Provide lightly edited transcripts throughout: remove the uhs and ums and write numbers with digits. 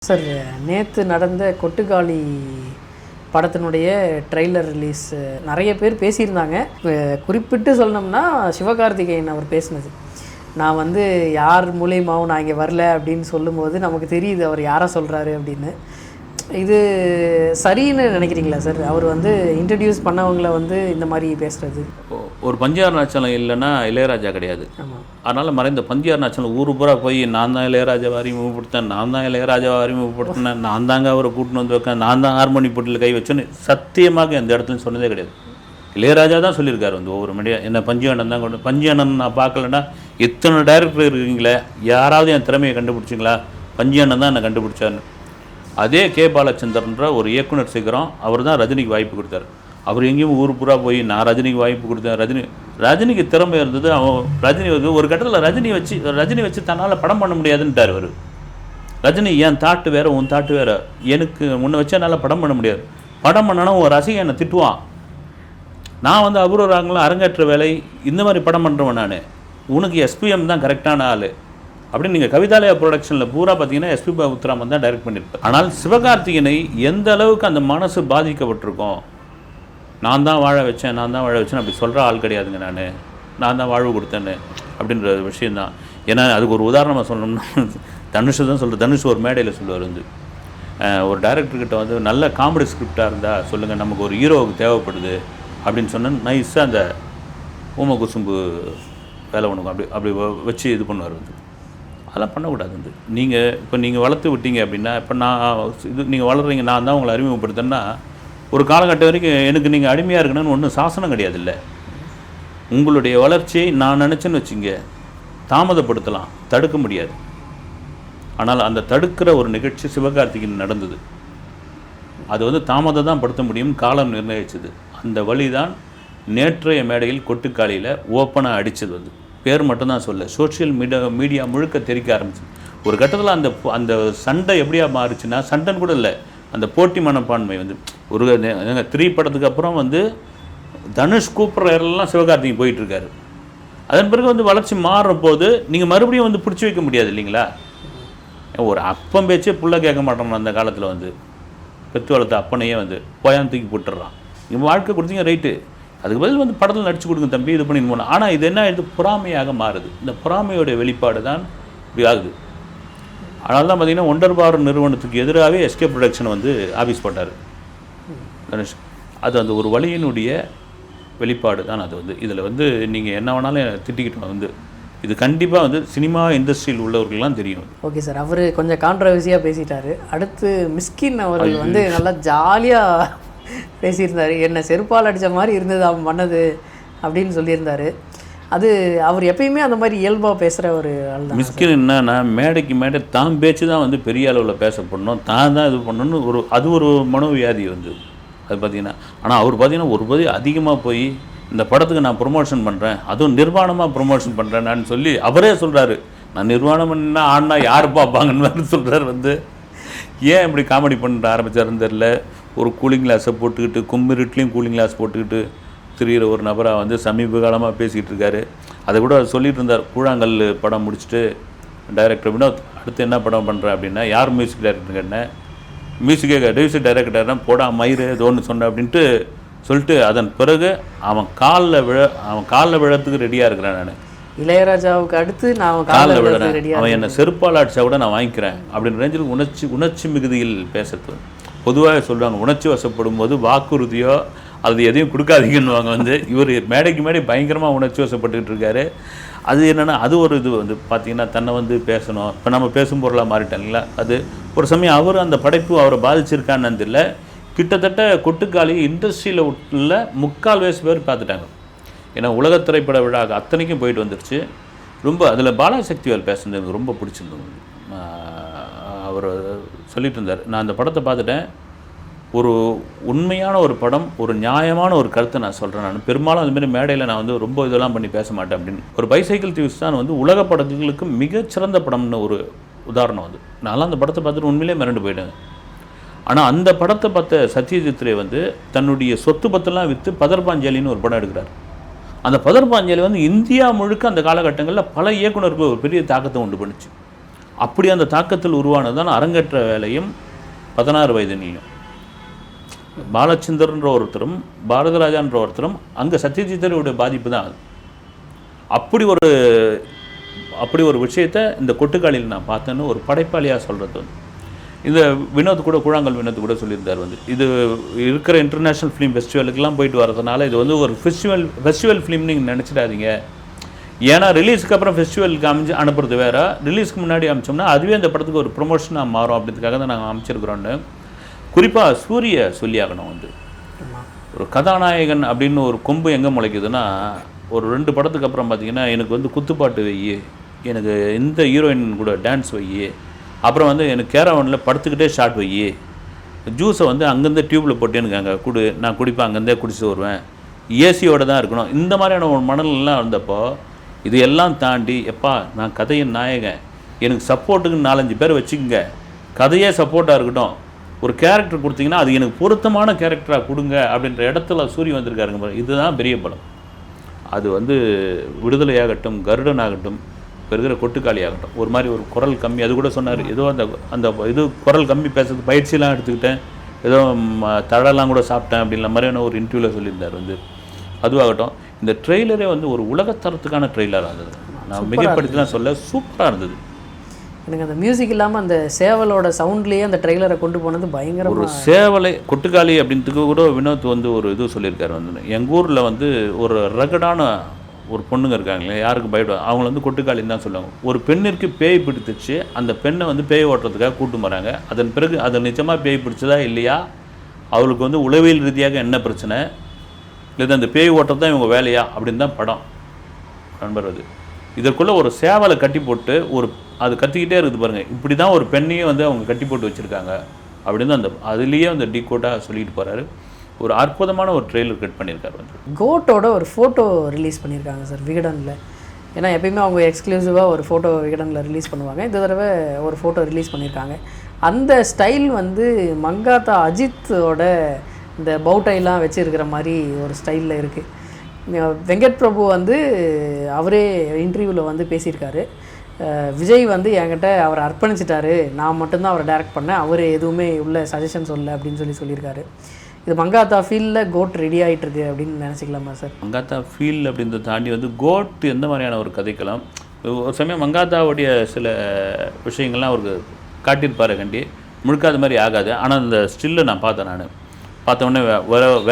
Sir, நேற்று நடந்த கொட்டுக்காளி படத்தினுடைய ட்ரெய்லர் ரிலீஸ் நிறைய பேர் பேசியிருந்தாங்க. குறிப்பிட்டு சொல்லணும்னா சிவகார்த்திகேயன் அவர் பேசினது, நான் வந்து யார் மூலியமாகவும் நான் இங்கே வரல அப்படின்னு சொல்லும்போது நமக்கு தெரியுது அவர் யாரை சொல்கிறாரு அப்படின்னு. இது சரின்னு நினைக்கிறீங்களா சார்? அவர் வந்து இன்ட்ரடியூஸ் பண்ணவங்களை வந்து இந்த மாதிரி பேசுகிறது. ஒரு பஞ்சார் நாச்சலம் இல்லைன்னா இளையராஜா கிடையாது. அதனால் மறைந்த பஞ்சார் நாச்சலம் ஊர் பூரா போய் நான் தான் இளையராஜாவை அறிமுகப்படுத்தேன், நான் தான் இளையராஜாவை அறிமுகப்படுத்தினேன், நான் தாங்க அவரை கூட்டின்னு வந்து வைக்கேன், நான் தான் ஹார்மோனி போட்டியில் கை வச்சேன்னு சத்தியமாக எந்த இடத்துல சொன்னதே கிடையாது. இளையராஜா தான் சொல்லியிருக்காரு வந்து ஒவ்வொரு மீடியா, என்ன பஞ்சானன் தான் கொண்டு பஞ்சானன் நான் பார்க்கலன்னா எத்தனை டைரக்டர் இருக்கீங்களே, யாராவது என் திறமையை கண்டுபிடிச்சிங்களா? பஞ்சானன் தான் என்னை கண்டுபிடிச்சாருன்னு. அதே கே பாலச்சந்தர்ன்ற ஒரு இயக்குனர் சீக்கிரம் அவர் தான் ரஜினிக்கு வாய்ப்பு கொடுத்தாரு. அவர் எங்கேயும் ஊர் பூரா போய் நான் ரஜினிக்கு வாய்ப்பு கொடுத்தேன், ரஜினிக்கு திறமை இருந்தது. அவன் ரஜினி வந்து ஒரு கட்டத்தில் ரஜினி வச்சு தன்னால் படம் பண்ண முடியாதுன்ட்டார் அவர். ரஜினி என் தாட்டு வேறு உன் தாட்டு வேறு, எனக்கு முன்ன வச்சா என்னால் படம் பண்ண முடியாது, படம் பண்ணனா ஒரு ரசிகன் என்னை திட்டுவான், நான் வந்து அபூர்வராங்களும் அரங்கேற்ற வேலை இந்த மாதிரி படம் பண்ணுறவன், நான் உனக்கு எஸ்பிஎம் தான் கரெக்டான ஆள் அப்படின்னு. நீங்கள் கவிதாலயா ப்ரொடக்ஷனில் பூரா பார்த்தீங்கன்னா எஸ்பி உத்ராமன் தான் டைரக்ட் பண்ணியிருப்பார். ஆனால் சிவகார்த்திகேயனை எந்த அளவுக்கு அந்த மனசு பாதிக்கப்பட்டிருக்கோம், நான் தான் வாழ வச்சேன் அப்படி சொல்கிற ஆள் கிடையாதுங்க. நான் தான் வாழ்வு கொடுத்தேன்னு அப்படின்ற விஷயந்தான். ஏன்னா அதுக்கு ஒரு உதாரணமாக சொல்லணும்னா தனுஷ் தான் சொல்கிறேன். தனுஷ் ஒரு மேடையில் சொல்லுவார் வந்து, ஒரு டைரக்டர்கிட்ட வந்து நல்ல காமெடி ஸ்கிரிப்டாக இருந்தால் சொல்லுங்கள், நமக்கு ஒரு ஹீரோவுக்கு தேவைப்படுது அப்படின்னு சொன்னால் நைஸாக அந்த ஊம குசும்பு வேலை ஒன்றுக்கும் அப்படி வச்சு இது பண்ணுவார் வந்து. அதெல்லாம் பண்ணக்கூடாது வந்து. நீங்கள் வளர்த்து விட்டீங்க அப்படின்னா, இப்போ நான் நீங்கள் வளர்றீங்க, நான் தான் உங்களை அறிமுகப்படுத்தேன்னா ஒரு காலகட்டம் வரைக்கும் எனக்கு நீங்கள் அடிமையாக இருக்கணும்னு ஒன்றும் சாசனம் கிடையாது. இல்லை, உங்களுடைய வளர்ச்சியை நான் நினச்சேன்னு வச்சுங்க தாமதப்படுத்தலாம், தடுக்க முடியாது. ஆனால் அந்த தடுக்கிற ஒரு நிகழ்ச்சி சிவகார்த்திகேயன் நடந்தது. அது வந்து தாமதம் தான் படுத்த முடியும், காலம் நிர்ணயிச்சது. அந்த வழி தான் நேற்றைய மேடையில் கொட்டுக்காளியில் ஓப்பனாக அடித்தது. வந்து பேர் மட்டும்தான் சொல்ல, சோஷியல் மீடியா முழுக்க தெரிக்க ஆரம்பிச்சு. ஒரு கட்டத்தில் அந்த சண்டை எப்படியா மாறுச்சுன்னா, சண்டைன்னு கூட இல்லை, அந்த போட்டி மனப்பான்மை வந்து ஒரு 3 படத்துக்கு அப்புறம் வந்து தனுஷ் கூப்பிட்ற இடம்லாம் சிவகார்த்திகேயன் போயிட்டுருக்காரு. அதன் பிறகு வந்து வளர்ச்சி மாறுற போது நீங்கள் மறுபடியும் வந்து பிடிச்சி வைக்க முடியாது இல்லைங்களா? ஒரு அப்பம் பேச்சே புள்ள கேட்க மாட்டோம். அந்த காலத்தில் வந்து பெற்று வளர்த்த அப்பனையே வந்து போயான் தூக்கி போட்டுடுறான். இவன் வாழ்க்கை கொடுத்தீங்க ரைட்டு, அதுக்கு பதில் வந்து படத்தில் நடிச்சு கொடுங்க தம்பி, இது பண்ணி போனோம். ஆனால் இது என்ன, இது பொறாமையாக மாறுது. இந்த பொறாமையோடைய வெளிப்பாடு தான் இப்படி ஆகுது. அதனால தான் பார்த்தீங்கன்னா ஒண்டர் பார் நிறுவனத்துக்கு எதிராகவே எஸ்கே ப்ரொடக்ஷன் வந்து ஆஃபீஸ் போட்டார் தனுஷ். அது அந்த ஒரு வழியினுடைய வெளிப்பாடு தான் அது வந்து. இதில் வந்து நீங்கள் என்ன வேணாலும் திட்டிக்கிட்டோம் வந்து, இது கண்டிப்பாக வந்து சினிமா இண்டஸ்ட்ரியில் உள்ளவர்கள்லாம் தெரியும். ஓகே சார், அவர் கொஞ்சம் கான்ட்ரவர்சியாக பேசிட்டார். அடுத்து மிஸ்கின் அவர்கள் வந்து நல்லா ஜாலியாக பேசியிருந்தார். என்னை செருப்பால் அடித்த மாதிரி இருந்தது அவன் பண்ணது அப்படின்னு சொல்லியிருந்தார். அது அவர் எப்பயுமே அந்த மாதிரி இயல்பாக பேசுகிற ஒரு ஆள் தான். மிஸ்கின் என்னன்னா, மேடைக்கு மேடை தான் பேச்சு தான் வந்து பெரிய அளவில் பேசப்படணும், தான் இது பண்ணணும்னு அது ஒரு மனோவியாதி வந்து அது பார்த்தீங்கன்னா. ஆனால் அவர் பார்த்தீங்கன்னா ஒரு பதி அதிகமாக போய் இந்த படத்துக்கு நான் ப்ரொமோஷன் பண்ணுறேன், அதுவும் நிர்வாணமாக ப்ரொமோஷன் பண்ணுறேன்னு சொல்லி அவரே சொல்கிறாரு. நான் நிர்வாணம் பண்ணா ஆடினா யார் பார்ப்பாங்கன்னு சொல்கிறார் வந்து. ஏன் இப்படி காமெடி பண்ணுற ஆரம்பித்தாருன்னு தெரில. ஒரு கூலிங் கிளாஸை போட்டுக்கிட்டு, கும்பிருட்லேயும் கூலிங் கிளாஸ் போட்டுக்கிட்டு திரிகிற ஒரு நபராக வந்து சமீப காலமாக பேசிக்கிட்டு இருக்காரு. அதை கூட சொல்லிகிட்டு இருந்தார். கூழாங்கல் படம் முடிச்சுட்டு டைரக்டர் வினோத் அடுத்து என்ன படம் பண்ணுறேன் அப்படின்னா, யார் மியூசிக் டைரக்டர் கேட்டேன், மியூசிக் டைரக்டர்னா போடா மயிறு ஏதோ ஒன்று சொன்னேன் அப்படின்ட்டு சொல்லிட்டு, அதன் பிறகு அவன் காலில் விழத்துக்கு ரெடியாக இருக்கிறேன். நான் இளையராஜாவுக்கு அடுத்து நான் காலில் விழுறேன், அவன் என்னை செருப்பால் அடிச்சா கூட நான் வாங்கிக்கிறேன் அப்படின்னு ரேஞ்சில் உணர்ச்சி மிகுதியில் பேசுறது. பொதுவாக சொல்லுவாங்க, உணர்ச்சி வசப்படும் போது வாக்குறுதியோ அது எதையும் கொடுக்காதீங்கன்னுவாங்க வந்து. இவர் மேடைக்கு மேடை பயங்கரமாக உணர்ச்சி வசப்பட்டுக்கிட்டு இருக்காரு. அது என்னென்னா, அது ஒரு இது வந்து பார்த்திங்கன்னா, தன்னை வந்து பேசணும், இப்போ நம்ம பேசும் பொருளாக மாறிட்டாங்களா. அது ஒரு சமயம் அவர் அந்த படைப்பு அவரை பாதிச்சிருக்கான்னு தெரியல. கிட்டத்தட்ட கொட்டுக்காளி இண்டஸ்ட்ரியில் உள்ள 3/4 பேர் பார்த்துட்டாங்க. ஏன்னா உலக திரைப்பட விழா அத்தனைக்கும் போயிட்டு வந்துருச்சு. ரொம்ப அதில் பாலாசக்திவால் பேசுனது எனக்கு ரொம்ப பிடிச்சிருந்தது. அவர் சொல்லிட்டு இருந்தார், நான் அந்த படத்தை பார்த்துட்டேன், ஒரு உண்மையான ஒரு படம், ஒரு நியாயமான ஒரு கருத்தை நான் சொல்கிறேன். நான் பெரும்பாலும் அதுமாரி மேடையில் நான் வந்து ரொம்ப இதெல்லாம் பண்ணி பேச மாட்டேன் அப்படின்னு. ஒரு பைசைக்கிள் தீவ்ஸ் தான் வந்து உலக படங்களுக்கு மிகச்சிறந்த படம்னு ஒரு உதாரணம் வந்து. நான்லாம் அந்த படத்தை பார்த்துட்டு உண்மையிலே மிரண்டு போயிட்டேன். ஆனால் அந்த படத்தை பார்த்த சத்யஜித் ரே வந்து தன்னுடைய சொத்து பத்தெல்லாம் விற்று பதர்பாஞ்சாலின்னு ஒரு படம் எடுக்கிறார். அந்த பதர்பாஞ்சாலி வந்து இந்தியா முழுக்க அந்த காலகட்டங்களில் பல இயக்குநர்கள் ஒரு பெரிய தாக்கத்தை உண்டு பண்ணிச்சு. அப்படி அந்த தாக்கத்தில் உருவானதான் அரங்கேற்ற வேலையும் 16 வயதிலையும் பாலச்சந்தர்ன்ற ஒருத்தரும் பாரதராஜான்ற ஒருத்தரும் அங்கே சத்யஜித்தருடைய பாதிப்பு தான் அது. அப்படி ஒரு விஷயத்தை இந்த கொட்டுக்காளியில் நான் பார்த்தேன்னு ஒரு படைப்பாளியாக சொல்கிறது வந்து இந்த வினோத் கூட கூழாங்கல் வினோத் கூட சொல்லியிருந்தார் வந்து இது இருக்கிற இன்டர்நேஷ்னல் ஃபிலிம் ஃபெஸ்டிவலுக்கெல்லாம் போயிட்டு வரதுனால இது வந்து ஒரு ஃபெஸ்டிவல் ஃபிலிம் நீங்கள் நினச்சிடாதீங்க. ஏன்னா ரிலீஸ்க்கு அப்புறம் ஃபெஸ்டிவலுக்கு அனுப்புறது வேறு, ரிலீஸ்க்கு முன்னாடி அமைச்சோம்னா அதுவே அந்த படத்துக்கு ஒரு ப்ரொமோஷனாக மாறும். அப்படின்றதுக்காக தான் நாங்கள் அமைச்சிருக்கிறோன்னு குறிப்பாக சூரிய சொல்லியாகணும் வந்து ஒரு கதாநாயகன் அப்படின்னு ஒரு கொம்பு எங்கே முளைக்குதுன்னா ஒரு 2 படத்துக்கு அப்புறம் பார்த்தீங்கன்னா எனக்கு வந்து குத்துப்பாட்டு வை, எனக்கு இந்த ஹீரோயின் கூட டான்ஸ் வை, அப்புறம் வந்து எனக்கு கேரவனில் படுத்துக்கிட்டே ஷார்ட் வை, ஜூஸை வந்து அங்கேருந்தே டியூப்பில் போட்டு எனக்கு அங்கே நான் குடிப்பேன், அங்கேருந்தே குடிச்சு வருவேன், ஏசியோடு தான் இருக்கணும். இந்த மாதிரியான ஒரு மணலெலாம் இருந்தப்போ இது எல்லாம் தாண்டி எப்பா நான் கதையின் நாயகன், எனக்கு சப்போர்ட்டுக்கு 4-5 பேர் வச்சுக்கோங்க, கதையே சப்போர்ட்டாக இருக்கட்டும், ஒரு கேரக்டர் கொடுத்தீங்கன்னா அது எனக்கு பொருத்தமான கேரக்டராக கொடுங்க அப்படின்ற இடத்துல சூரிய வந்திருக்காருங்க. இதுதான் பெரிய படம். அது வந்து விடுதலையாகட்டும், கருடன் ஆகட்டும், இப்போ இருக்கிற கொட்டுக்காளி ஆகட்டும், ஒரு மாதிரி ஒரு குரல் கம்மி, அது கூட சொன்னார், ஏதோ அந்த இது குரல் கம்மி பேசுறது பயிற்சியெலாம் எடுத்துக்கிட்டேன், ஏதோ தழலாம் கூட சாப்பிட்டேன் அப்படின்ற மாதிரியான ஒரு இன்டர்வியூவில் சொல்லியிருந்தார் வந்து. அதுவாகட்டும், இந்த ட்ரெய்லரே வந்து ஒரு உலகத்தரத்துக்கான ட்ரெய்லராக இருந்தது. நான் மிகப்படுத்திலாம் சொல்ல சூப்பராக இருந்தது. எனக்கு அந்த மியூசிக் இல்லாமல் அந்த சேவலோட சவுண்ட்லேயே அந்த ட்ரெய்லரை கொண்டு போனது பயங்கர ஒரு சேவலை கொட்டுக்காளி அப்படின்றதுக்கு கூட வினோத் வந்து ஒரு இது சொல்லியிருக்காரு வந்து. எங்கள் ஊரில் வந்து ஒரு ரகடான ஒரு பொண்ணுங்க இருக்காங்களே, யாருக்கு பயப்படும், அவங்கள வந்து கொட்டுக்காளின்னு தான் சொல்லுவாங்க. ஒரு பெண்ணிற்கு பேய் பிடித்துச்சு, அந்த பெண்ணை வந்து பேய் ஓட்டுறதுக்காக கூட்டு வராங்க. அதன் பிறகு அது நிஜமாக பேய் பிடிச்சதா இல்லையா, அவளுக்கு வந்து உளவியல் ரீதியாக என்ன பிரச்சனை, இல்லை அந்த பேய் ஓட்டுறது தான் இவங்க வேலையா அப்படின்னு தான் படம் நண்பர். அது இதற்குள்ளே ஒரு சேவலை கட்டி போட்டு அது கத்திக்கிட்டே இருக்குது பாருங்கள். இப்படி தான் ஒரு பெண்ணையும் வந்து அவங்க கட்டி போட்டு வச்சுருக்காங்க அப்படின்னு அந்த அதுலேயே அந்த டீகோட்டாக சொல்லிட்டு போகிறாரு. ஒரு அற்புதமான ஒரு ட்ரெய்லர் கட் பண்ணியிருக்காரு வந்து. கோட்டோட ஒரு ஃபோட்டோ ரிலீஸ் பண்ணியிருக்காங்க சார் விகடனில். ஏன்னா எப்பயுமே அவங்க எக்ஸ்க்ளூசிவாக ஒரு ஃபோட்டோ விகடனில் ரிலீஸ் பண்ணுவாங்க. இந்த தடவை ஒரு ஃபோட்டோ ரிலீஸ் பண்ணியிருக்காங்க. அந்த ஸ்டைல் வந்து மங்காத்தா அஜித்தோட இந்த பவுட்டைலாம் வச்சுருக்கிற மாதிரி ஒரு ஸ்டைலில் இருக்குது. வெங்கட் பிரபு வந்து அவரே இன்டர்வியூவில் வந்து பேசியிருக்காரு, விஜய் வந்து என்கிட்ட அவரை அர்ப்பணிச்சிட்டாரு, நான் மட்டும்தான் அவரை டைரக்ட் பண்ணேன், அவர் எதுவுமே உள்ள சஜஷன் சொல்லலை அப்படின்னு சொல்லியிருக்காரு. இது மங்காத்தா ஃபீல்டில் கோட் ரெடி ஆகிட்டுருக்கு அப்படின்னு நினச்சிக்கலாமா சார்? மங்காத்தா ஃபீல் அப்படின்றத தாண்டி வந்து கோட் எந்த மாதிரியான ஒரு கதைக்கலாம். ஒரு சமயம் மங்காத்தாவுடைய சில விஷயங்கள்லாம் அவருக்கு காட்டியிருப்பாரு, கண்டி முழுக்காத மாதிரி ஆகாது. ஆனால் அந்த ஸ்டில்லை நான் பார்த்தோன்னே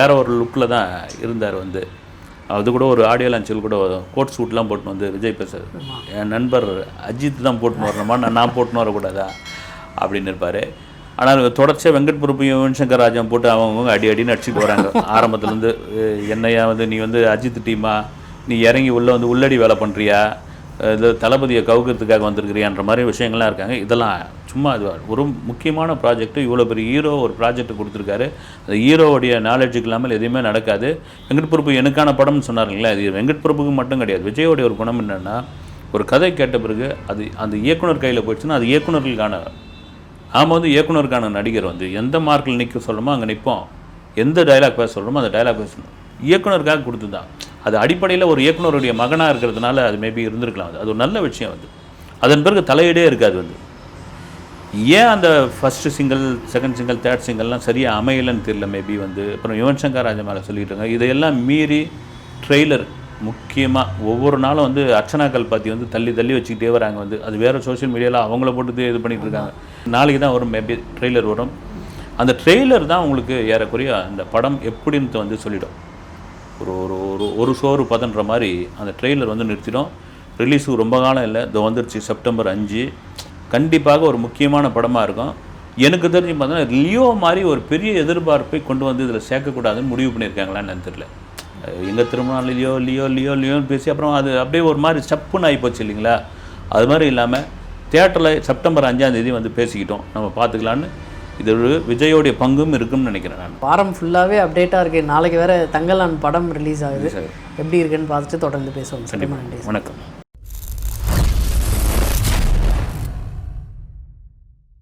வேற ஒரு லுக்கில் தான் இருந்தார் வந்து. அது கூட ஒரு ஆடியோ லான்ச்சில் கூட கோட் சூட்லாம் போட்டுன்னு வந்து விஜய் பேசுறது, என் நண்பர் அஜித் தான் போட்டுன்னு வரணுமா, நான் போட்டுன்னு வரக்கூடாதா அப்படின்னு இருப்பார். ஆனால் தொடர்ச்சியாக வெங்கட் பிரபுயும் யுவன் சங்கர் ராஜாவும் போட்டு அவங்க அடின்னு அடிச்சுட்டு வராங்க ஆரம்பத்துலேருந்து. என்னையா வந்து நீ வந்து அஜித் டீமா, நீ இறங்கி வந்து உள்ளடி வேலை பண்ணுறியா, இது தளபதியை கவுக்கிறதுக்காக வந்திருக்கிறியான்ற மாதிரி விஷயங்கள்லாம் இருக்காங்க. இதெல்லாம் சும்மா அது ஒரு முக்கியமான ப்ராஜெக்ட்டு, இவ்வளோ பெரிய ஹீரோ ஒரு ப்ராஜெக்ட் கொடுத்துருக்காரு. அது ஹீரோவுடைய நாலேஜுக்கு இல்லாமல் எதுவுமே நடக்காது. வெங்கட் பிரபு எனக்கான படம்னு சொன்னாருங்களே, அது வெங்கட் பிரபுக்கு மட்டும் கிடையாது. விஜயோடைய ஒரு குணம் என்னென்னா, ஒரு கதை கேட்ட பிறகு அது அந்த இயக்குனர் கையில் போயிடுச்சுன்னா அது இயக்குனர்களுக்கான, நாம் வந்து இயக்குனருக்கான நடிகர் வந்து எந்த மார்க்கில் நிற்க சொல்கிறோமோ அங்கே நிற்போம், எந்த டைலாக் பேச சொல்கிறோமோ அந்த டைலாக் பேசணும். இயக்குனருக்காக கொடுத்து தான் அது அடிப்படையில் ஒரு இயக்குனருடைய மகனாக இருக்கிறதுனால அது மேபி இருந்திருக்கலாம். அது ஒரு நல்ல விஷயம் வந்து. அதன் பிறகு தலையீடே இருக்காது வந்து. ஏன் அந்த first single, second single, third சிங்கிள்லாம் சரியாக அமையலைன்னு தெரியல மேபி வந்து. அப்புறம் யுவன் சங்கர் ராஜா மேலே சொல்லிட்டாங்க. இதையெல்லாம் மீறி ட்ரெய்லர் முக்கியமாக ஒவ்வொரு நாளும் வந்து அர்ச்சனா கல்பாத்தி வந்து தள்ளி வச்சுக்கிட்டே வராங்க வந்து. அது வேறு சோஷியல் மீடியாவில் அவங்கள போட்டு இது பண்ணிகிட்டு இருக்காங்க. நாளைக்கு தான் வரும் மேபி ட்ரெய்லர் வரும். அந்த ட்ரெய்லர் தான் உங்களுக்கு ஏறக்குறைய அந்த படம் எப்படின்னு வந்து சொல்லிடும். ஒரு சோறு பதன்ற மாதிரி அந்த ட்ரெய்லர் வந்து நிறுத்திடும். ரிலீஸுக்கு ரொம்ப காலம் இல்லை, இது வந்துருச்சு செப்டம்பர் 5. கண்டிப்பாக ஒரு முக்கியமான படமாக இருக்கும். எனக்கு தெரிஞ்சு பார்த்தீங்கன்னா லியோ மாதிரி ஒரு பெரிய எதிர்பார்ப்பை கொண்டு வந்து இதில் சேர்க்கக்கூடாதுன்னு முடிவு பண்ணியிருக்காங்களான்னு தெரியல. எங்கள் திருமணம் லியோன்னு பேசி அப்புறம் அது அப்படியே ஒரு மாதிரி ஸ்டப்புன்னு ஆகிப்போச்சு இல்லைங்களா. அது மாதிரி இல்லாமல் தியேட்டரில் செப்டம்பர் 5 வந்து பேசிக்கிட்டோம், நம்ம பார்த்துக்கலான்னு. இது விஜயோடைய பங்கும் இருக்குன்னு நினைக்கிறேன் நான். வாரம் ஃபுல்லாகவே அப்டேட்டாக இருக்குது. நாளைக்கு வேறு தங்கலான் படம் ரிலீஸ் ஆகுது, எப்படி இருக்குன்னு பார்த்துட்டு தொடர்ந்து பேசுவோம். வணக்கம்.